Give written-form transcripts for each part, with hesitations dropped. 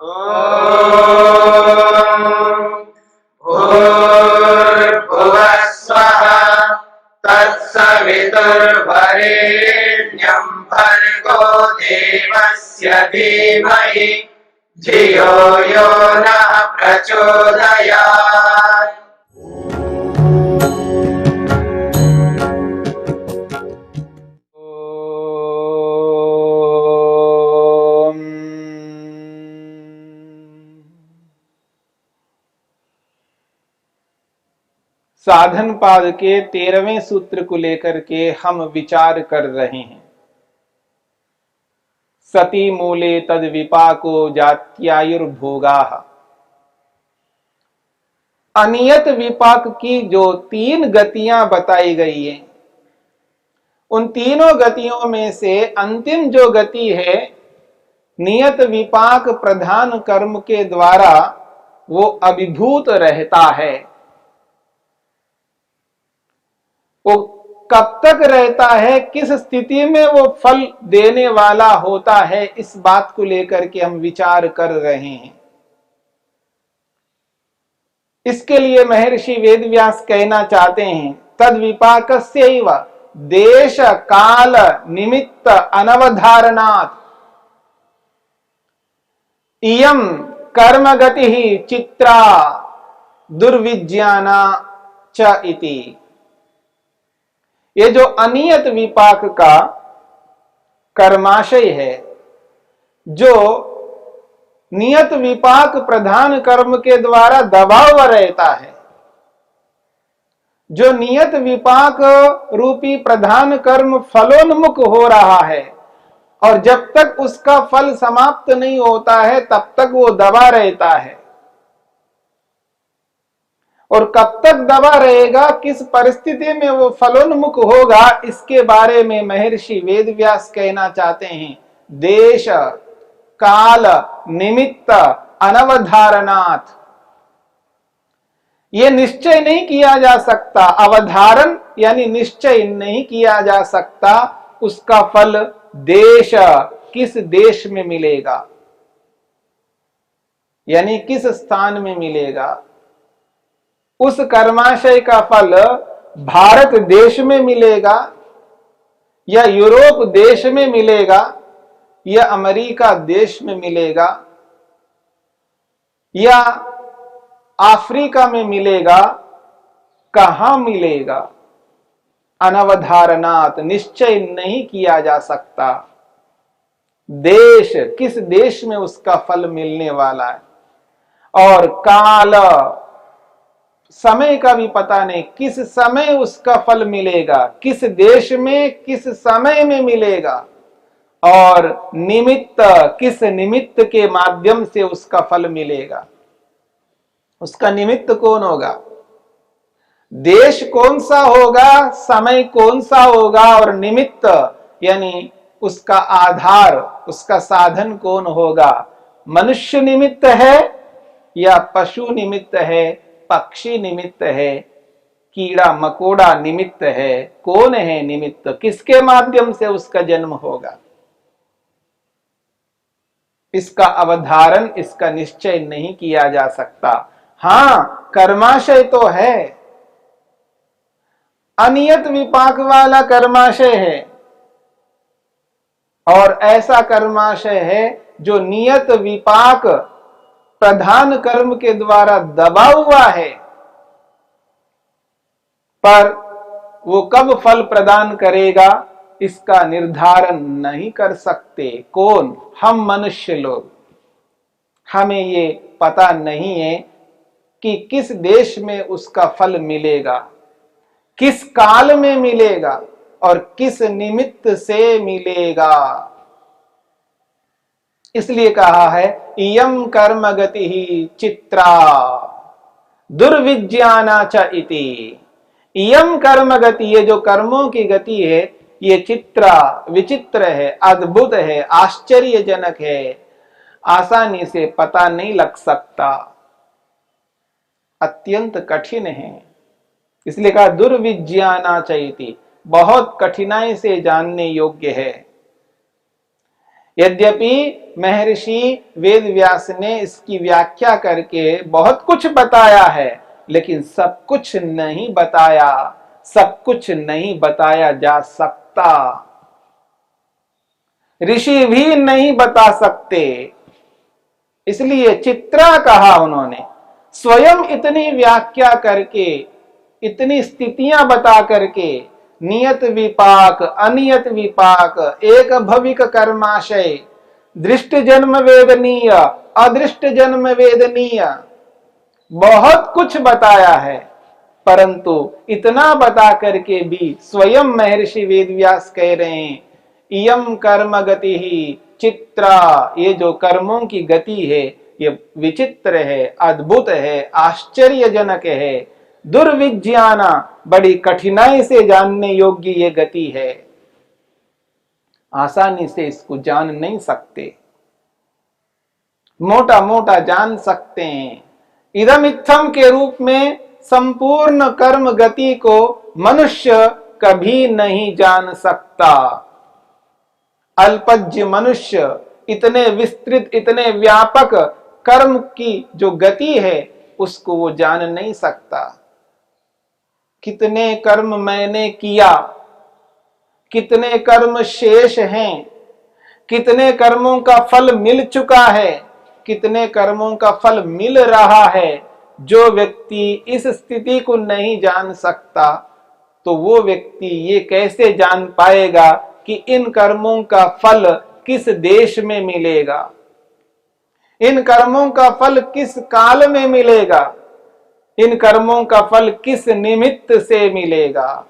भूर्भुवः स्वः तत्सवितुर्वरेण्यं भर्गो देवस्य धीमहि धियो यो नः प्रचोदयात्। साधन पाद के 13वें सूत्र को लेकर के हम विचार कर रहे हैं। सती मूले तद विपाको जात्यायुर्भोगाः। अनियत विपाक की जो 3 गतियां बताई गई हैं, उन तीनों गतियों में से अंतिम जो गति है, नियत विपाक प्रधान कर्म के द्वारा वो अभिभूत रहता है। वो कब तक रहता है, किस स्थिति में वो फल देने वाला होता है, इस बात को लेकर के हम विचार कर रहे हैं। इसके लिए महर्षि वेदव्यास कहना चाहते हैं, तद विपाकस्यैव देश काल निमित्त अनवधारणात् इयं कर्म गति चित्रा दुर्विज्ञाना च इति। ये जो अनियत विपाक का कर्माशय है, जो नियत विपाक प्रधान कर्म के द्वारा दबा हुआ रहता है, जो नियत विपाक रूपी प्रधान कर्म फलोन्मुख हो रहा है और जब तक उसका फल समाप्त नहीं होता है तब तक वो दबा रहता है। और कब तक दबा रहेगा, किस परिस्थिति में वो फलोन्मुख होगा, इसके बारे में महर्षि वेदव्यास कहना चाहते हैं, देश काल निमित्त अनवधारणात्। ये निश्चय नहीं किया जा सकता, अवधारण यानी निश्चय नहीं किया जा सकता उसका फल देश, किस देश में मिलेगा, यानी किस स्थान में मिलेगा। उस कर्माशय का फल भारत देश में मिलेगा या यूरोप देश में मिलेगा या अमेरिका देश में मिलेगा या अफ्रीका में मिलेगा, कहां मिलेगा, अनवधारणात्, निश्चय नहीं किया जा सकता। देश, किस देश में उसका फल मिलने वाला है, और काल, समय का भी पता नहीं, किस समय उसका फल मिलेगा, किस देश में किस समय में मिलेगा, और निमित्त, किस निमित्त के माध्यम से उसका फल मिलेगा। उसका निमित्त कौन होगा, देश कौन सा होगा, समय कौन सा होगा, और निमित्त यानी उसका आधार, उसका साधन कौन होगा। मनुष्य निमित्त है या पशु निमित्त है, पक्षी निमित्त है, कीड़ा मकोड़ा निमित्त है, कौन है निमित्त, किसके माध्यम से उसका जन्म होगा, इसका अवधारण, इसका निश्चय नहीं किया जा सकता। हां, कर्माशय तो है, अनियत विपाक वाला कर्माशय है, और ऐसा कर्माशय है जो नियत विपाक प्रधान कर्म के द्वारा दबा हुआ है, पर वो कब फल प्रदान करेगा इसका निर्धारण नहीं कर सकते। कौन, हम मनुष्य लोग। हमें ये पता नहीं है कि किस देश में उसका फल मिलेगा, किस काल में मिलेगा और किस निमित्त से मिलेगा। इसलिए कहा है, इयं कर्म गति ही चित्रा दुर्विज्ञाना च इति। इयं कर्म गति, ये जो कर्मों की गति है, ये चित्रा, विचित्र है, अद्भुत है, आश्चर्यजनक है, आसानी से पता नहीं लग सकता, अत्यंत कठिन है। इसलिए कहा दुर्विज्ञाना च इति, बहुत कठिनाई से जानने योग्य है। यद्यपि महर्षि वेदव्यास ने इसकी व्याख्या करके बहुत कुछ बताया है, लेकिन सब कुछ नहीं बताया, सब कुछ नहीं बताया जा सकता, ऋषि भी नहीं बता सकते। इसलिए चित्रा कहा उन्होंने। स्वयं इतनी व्याख्या करके, इतनी स्थितियां बता करके, नियत विपाक, अनियत विपाक, एक भविक कर्माशय, दृष्ट जन्म वेदनीय, अदृष्ट जन्म वेदनीय, बहुत कुछ बताया है। परंतु इतना बता करके भी स्वयं महर्षि वेदव्यास कह रहे हैं, इयम कर्म गति ही चित्रा, ये जो कर्मों की गति है ये विचित्र है, अद्भुत है, आश्चर्यजनक है, दुर्विज्ञाना, बड़ी कठिनाई से जानने योग्य ये गति है, आसानी से इसको जान नहीं सकते, मोटा मोटा जान सकते हैं। इदम इत्थम के रूप में संपूर्ण कर्म गति को मनुष्य कभी नहीं जान सकता। अल्पज्य मनुष्य इतने विस्तृत, इतने व्यापक कर्म की जो गति है उसको वो जान नहीं सकता। कितने कर्म मैंने किया, कितने कर्म शेष हैं, कितने कर्मों का फल मिल चुका है, कितने कर्मों का फल मिल रहा है, जो व्यक्ति इस स्थिति को नहीं जान सकता तो वो व्यक्ति ये कैसे जान पाएगा कि इन कर्मों का फल किस देश में मिलेगा, इन कर्मों का फल किस काल में मिलेगा, इन कर्मों का फल किस निमित्त से मिलेगा।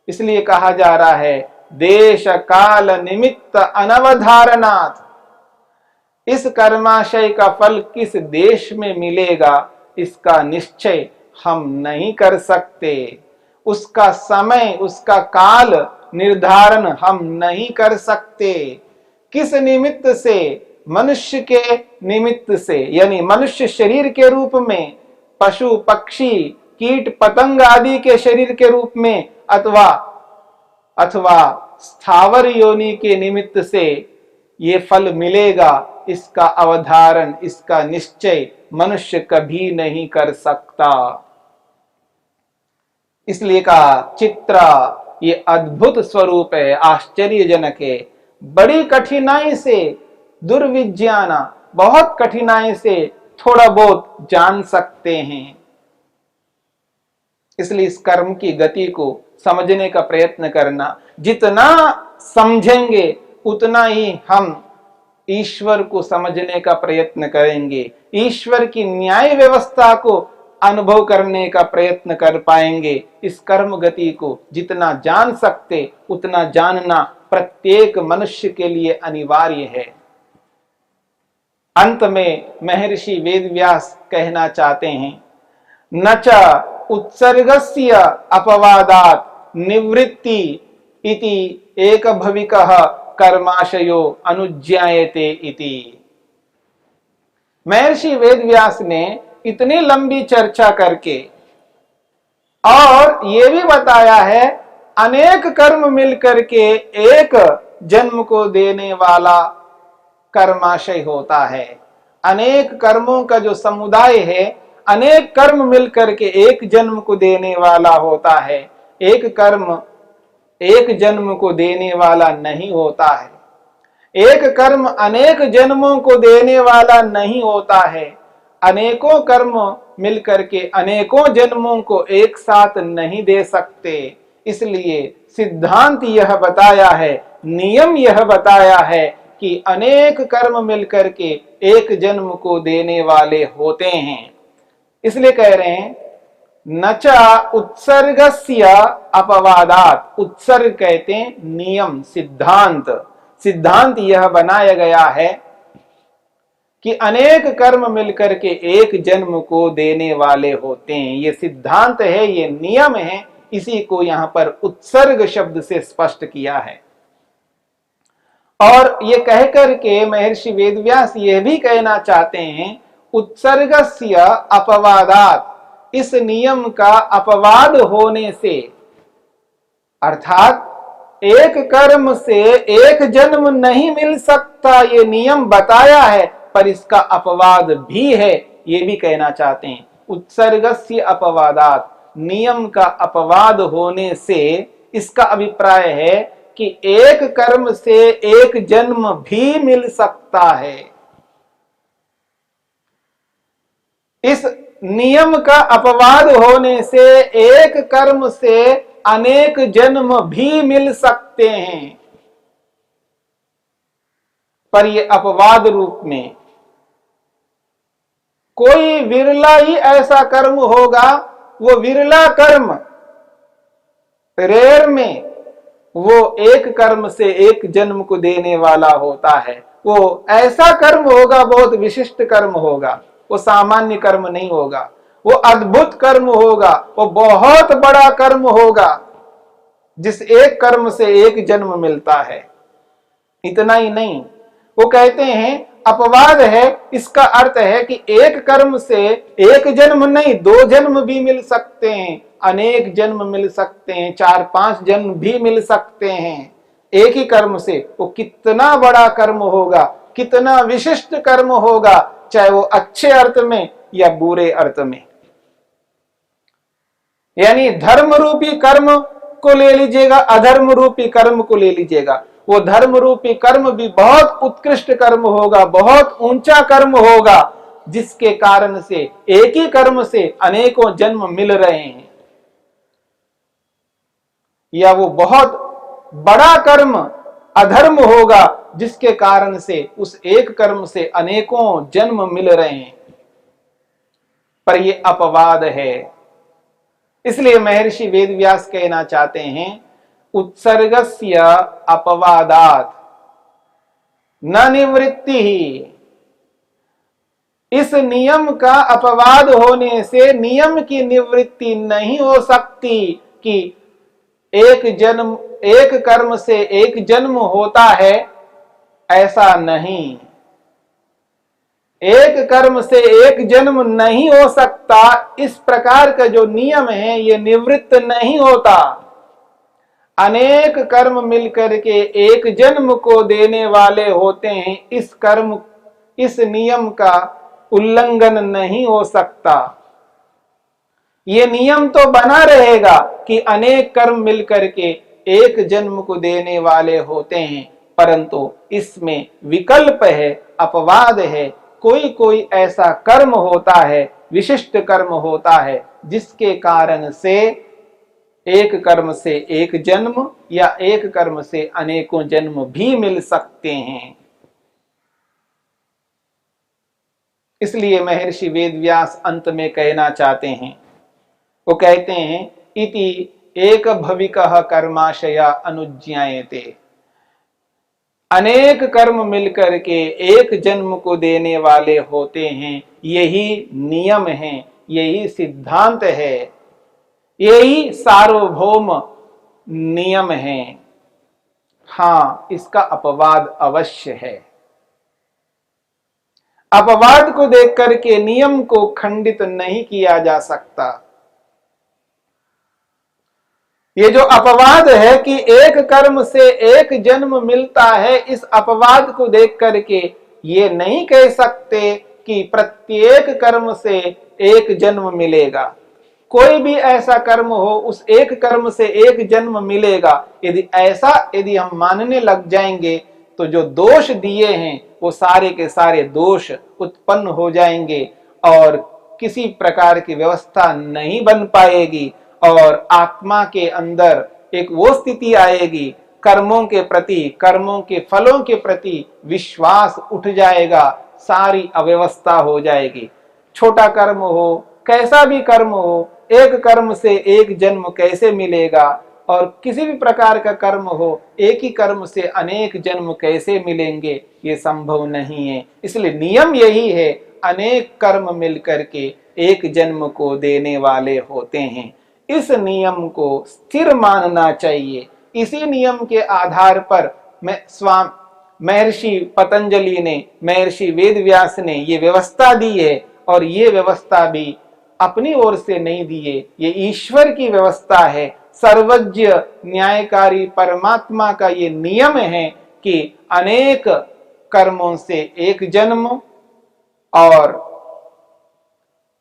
इसलिए कहा जा रहा है देश काल निमित्त अनवधारणात्, इस कर्माशय का फल किस देश में मिलेगा इसका निश्चय हम नहीं कर सकते, उसका समय, उसका काल निर्धारण हम नहीं कर सकते। किस निमित्त से? मनुष्य के निमित्त से, यानी मनुष्य शरीर के रूप में, पशु पक्षी कीट पतंग आदि के शरीर के रूप में, अथवा स्थावर योनि के निमित्त से ये फल मिलेगा, इसका अवधारण, इसका निश्चय मनुष्य कभी नहीं कर सकता। इसलिए कहा चित्रा ये अद्भुत स्वरूप है, आश्चर्यजनक है, बड़ी कठिनाई से, दुर्विज्ञाना, बहुत कठिनाई से थोड़ा बहुत जान सकते हैं। इसलिए इस कर्म की गति को समझने का प्रयत्न करना, जितना समझेंगे उतना ही हम ईश्वर को समझने का प्रयत्न करेंगे, ईश्वर की न्याय व्यवस्था को अनुभव करने का प्रयत्न कर पाएंगे। इस कर्म गति को जितना जान सकते उतना जानना प्रत्येक मनुष्य के लिए अनिवार्य है। अंत में महर्षि वेदव्यास कहना चाहते हैं, न च उत्सर्गस्य अपवादात् निवृत्ति इति एक भविकः कर्माशयो अनुज्ञायते इति। महर्षि वेदव्यास ने इतनी लंबी चर्चा करके और ये भी बताया है अनेक कर्म मिलकर के एक जन्म को देने वाला कर्माशय होता है। अनेक कर्मों का जो समुदाय है, अनेक कर्म मिलकर के एक जन्म को देने वाला होता है। एक कर्म एक जन्म को देने वाला नहीं होता है, एक कर्म अनेक जन्मों को देने वाला नहीं होता है। अनेकों कर्म मिलकर के अनेकों जन्मों को एक साथ नहीं दे सकते। इसलिए सिद्धांत यह बताया है, नियम यह बताया है कि अनेक कर्म मिलकर के एक जन्म को देने वाले होते हैं। इसलिए कह रहे हैं न च उत्सर्गस्य अपवादात्, उत्सर्ग कहते हैं नियम, सिद्धांत। सिद्धांत यह बनाया गया है कि अनेक कर्म मिलकर के एक जन्म को देने वाले होते हैं। ये सिद्धांत है, ये नियम है, इसी को यहां पर उत्सर्ग शब्द से स्पष्ट किया है। और ये कहकर के महर्षि वेदव्यास यह भी कहना चाहते हैं उत्सर्गस्य अपवादात्, इस नियम का अपवाद होने से, अर्थात एक कर्म से एक जन्म नहीं मिल सकता, ये नियम बताया है, पर इसका अपवाद भी है, ये भी कहना चाहते हैं। उत्सर्गस्य अपवादात, नियम का अपवाद होने से इसका अभिप्राय है कि एक कर्म से एक जन्म भी मिल सकता है। इस नियम का अपवाद होने से एक कर्म से अनेक जन्म भी मिल सकते हैं, पर यह अपवाद रूप में कोई विरला ही ऐसा कर्म होगा, वो विरला कर्म, रेयर में, वो एक कर्म से एक जन्म को देने वाला होता है। वो ऐसा कर्म होगा, बहुत विशिष्ट कर्म होगा, वो सामान्य कर्म नहीं होगा, वो अद्भुत कर्म होगा, वो बहुत बड़ा कर्म होगा, जिस एक कर्म से एक जन्म मिलता है। इतना ही नहीं, वो कहते हैं अपवाद है, इसका अर्थ है कि एक कर्म से एक जन्म नहीं, दो जन्म भी मिल सकते हैं, अनेक जन्म मिल सकते हैं, 4-5 जन्म भी मिल सकते हैं एक ही कर्म से। वो कितना बड़ा कर्म होगा, कितना विशिष्ट कर्म होगा, चाहे वो अच्छे अर्थ में या बुरे अर्थ में। यानी धर्म रूपी कर्म को ले लीजिएगा, अधर्म रूपी कर्म को ले लीजिएगा, वो धर्म रूपी कर्म भी बहुत उत्कृष्ट कर्म होगा, बहुत ऊंचा कर्म होगा, जिसके कारण से एक ही कर्म से अनेकों जन्म मिल रहे हैं। या वो बहुत बड़ा कर्म अधर्म होगा, जिसके कारण से उस एक कर्म से अनेकों जन्म मिल रहे हैं, पर ये अपवाद है। इसलिए महर्षि वेदव्यास कहना चाहते हैं उत्सर्गस्य अपवादात न निवृत्ति ही। इस नियम का अपवाद होने से नियम की निवृत्ति नहीं हो सकती कि एक कर्म से एक जन्म होता है, ऐसा नहीं। एक कर्म से एक जन्म नहीं हो सकता, इस प्रकार का जो नियम है ये निवृत्त नहीं होता। अनेक कर्म मिलकर के एक जन्म को देने वाले होते हैं, इस नियम का उल्लंघन नहीं हो सकता। ये नियम तो बना रहेगा कि अनेक कर्म मिलकर के एक जन्म को देने वाले होते हैं, परंतु इसमें विकल्प है, अपवाद है। कोई कोई ऐसा कर्म होता है, विशिष्ट कर्म होता है, जिसके कारण से एक कर्म से एक जन्म या एक कर्म से अनेकों जन्म भी मिल सकते हैं। इसलिए महर्षि वेदव्यास अंत में कहना चाहते हैं, वो कहते हैं इति एक भविकः कर्माशया अनुज्ञायते। अनेक कर्म मिलकर के एक जन्म को देने वाले होते हैं, यही नियम है, यही सिद्धांत है, यही सार्वभौम नियम है। हां, इसका अपवाद अवश्य है। अपवाद को देख करके नियम को खंडित नहीं किया जा सकता। ये जो अपवाद है कि एक कर्म से एक जन्म मिलता है, इस अपवाद को देख करके ये नहीं कह सकते कि प्रत्येक कर्म से एक जन्म मिलेगा। कोई भी ऐसा कर्म हो, उस एक कर्म से एक जन्म मिलेगा। यदि हम मानने लग जाएंगे तो जो दोष दिए हैं वो सारे के सारे दोष उत्पन्न हो जाएंगे और किसी प्रकार की व्यवस्था नहीं बन पाएगी और आत्मा के अंदर एक वो स्थिति आएगी, कर्मों के प्रति, कर्मों के फलों के प्रति विश्वास उठ जाएगा, सारी अव्यवस्था हो जाएगी। छोटा कर्म हो, कैसा भी कर्म हो, एक कर्म से एक जन्म कैसे मिलेगा, और किसी भी प्रकार का कर्म हो, एक ही कर्म से अनेक जन्म कैसे मिलेंगे, ये संभव नहीं है। इसलिए नियम यही है, अनेक कर्म मिलकर के एक जन्म को देने वाले होते हैं। इस नियम को स्थिर मानना चाहिए। इसी नियम के आधार पर महर्षि पतंजलि ने, महर्षि वेदव्यास ने ये व्यवस्था दी है, और ये व्यवस्था भी अपनी ओर से नहीं दी है, ये ईश्वर की व्यवस्था है। सर्वज्ञ न्यायकारी परमात्मा का ये नियम है कि अनेक कर्मों से एक जन्म और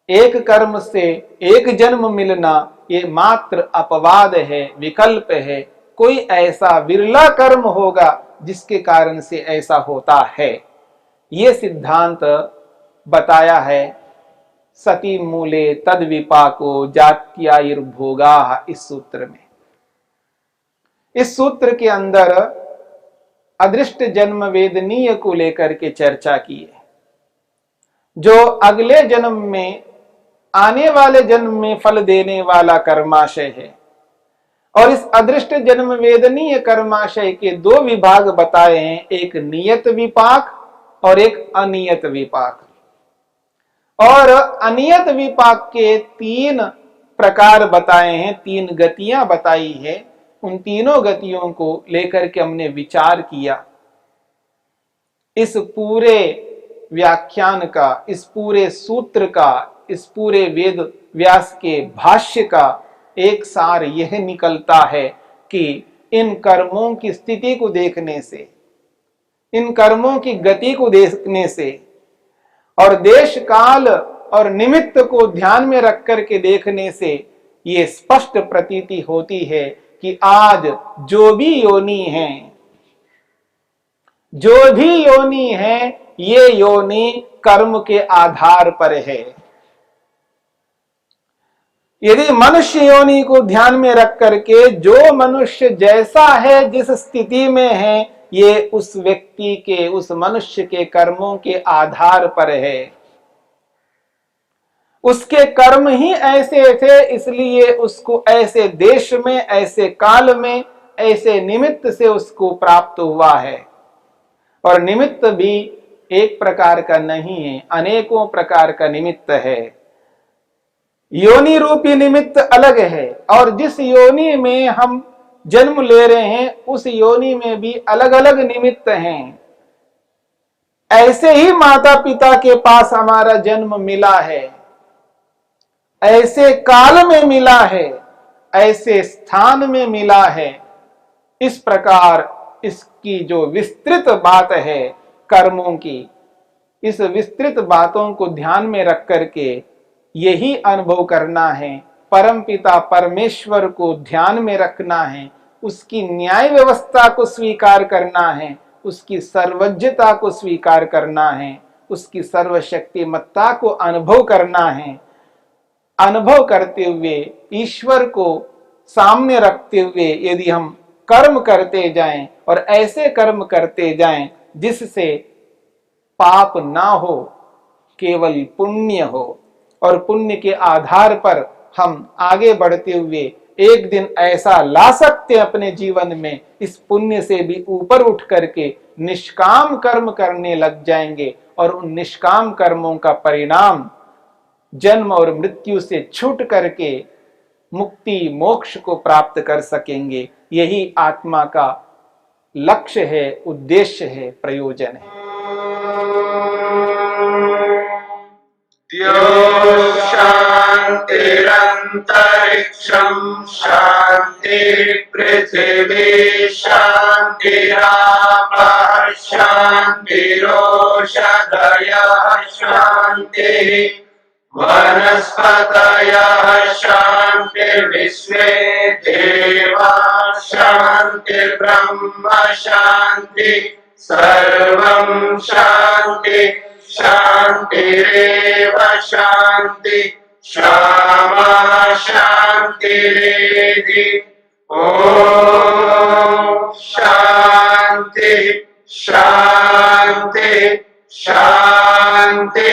एक कर्म से एक जन्म मिलना ये मात्र अपवाद है, विकल्प है। कोई ऐसा विरला कर्म होगा जिसके कारण से ऐसा होता है। ये सिद्धांत बताया है सती मूले तद विपाको जात्यायुर्भोगा इस सूत्र में। इस सूत्र के अंदर अदृष्ट जन्म वेदनीय को लेकर के चर्चा की है, जो अगले जन्म में आने वाले जन्म में फल देने वाला कर्माशय है। और इस अदृष्ट जन्म वेदनीय कर्माशय के दो विभाग बताए हैं, एक नियत विपाक और एक अनियत विपाक। और अनियत विपाक के 3 प्रकार बताए हैं, 3 गतियां बताई है। उन तीनों गतियों को लेकर के हमने विचार किया। इस पूरे व्याख्यान का, इस पूरे सूत्र का, इस पूरे वेद व्यास के भाष्य का एक सार यह निकलता है कि इन कर्मों की स्थिति को देखने से, इन कर्मों की गति को देखने से और देश काल और निमित्त को ध्यान में रख करके देखने से ये स्पष्ट प्रतीति होती है कि आज जो भी योनि है ये योनि कर्म के आधार पर है। यदि मनुष्य योनि को ध्यान में रख करके जो मनुष्य जैसा है, जिस स्थिति में है, ये उस व्यक्ति के, उस मनुष्य के कर्मों के आधार पर है। उसके कर्म ही ऐसे थे, इसलिए उसको ऐसे देश में, ऐसे काल में, ऐसे निमित्त से उसको प्राप्त हुआ है। और निमित्त भी एक प्रकार का नहीं है, अनेकों प्रकार का निमित्त है। योनि रूपी निमित्त अलग है, और जिस योनि में हम जन्म ले रहे हैं उस योनि में भी अलग अलग निमित्त हैं। ऐसे ही माता पिता के पास हमारा जन्म मिला है, ऐसे काल में मिला है, ऐसे स्थान में मिला है। इस प्रकार इसकी जो विस्तृत बात है कर्मों की, इस विस्तृत बातों को ध्यान में रख करके यही अनुभव करना है। परमपिता परमेश्वर को ध्यान में रखना है, उसकी न्याय व्यवस्था को स्वीकार करना है, उसकी सर्वज्ञता को स्वीकार करना है, उसकी सर्वशक्तिमत्ता को अनुभव करना है। अनुभव करते हुए, ईश्वर को सामने रखते हुए यदि हम कर्म करते जाएं और ऐसे कर्म करते जाएं जिससे पाप ना हो, केवल पुण्य हो, और पुण्य के आधार पर हम आगे बढ़ते हुए एक दिन ऐसा ला सकते अपने जीवन में, इस पुण्य से भी ऊपर उठ करके निष्काम कर्म करने लग जाएंगे और उन निष्काम कर्मों का परिणाम जन्म और मृत्यु से छूट करके मुक्ति मोक्ष को प्राप्त कर सकेंगे। यही आत्मा का लक्ष्य है, उद्देश्य है, प्रयोजन है। शान्तिरन्तरिक्षं शान्ति पृथिवी शान्तिरापः शान्तिरोषधयः शान्तिः वनस्पतयः शान्तिर्विश्वे देवाः शान्तिर्ब्रह्म शान्ति सर्वं शान्ति शान्तिरेव शान्ति क्षमा शान्तिरेधि। ॐ शान्ति शान्ति शान्ति।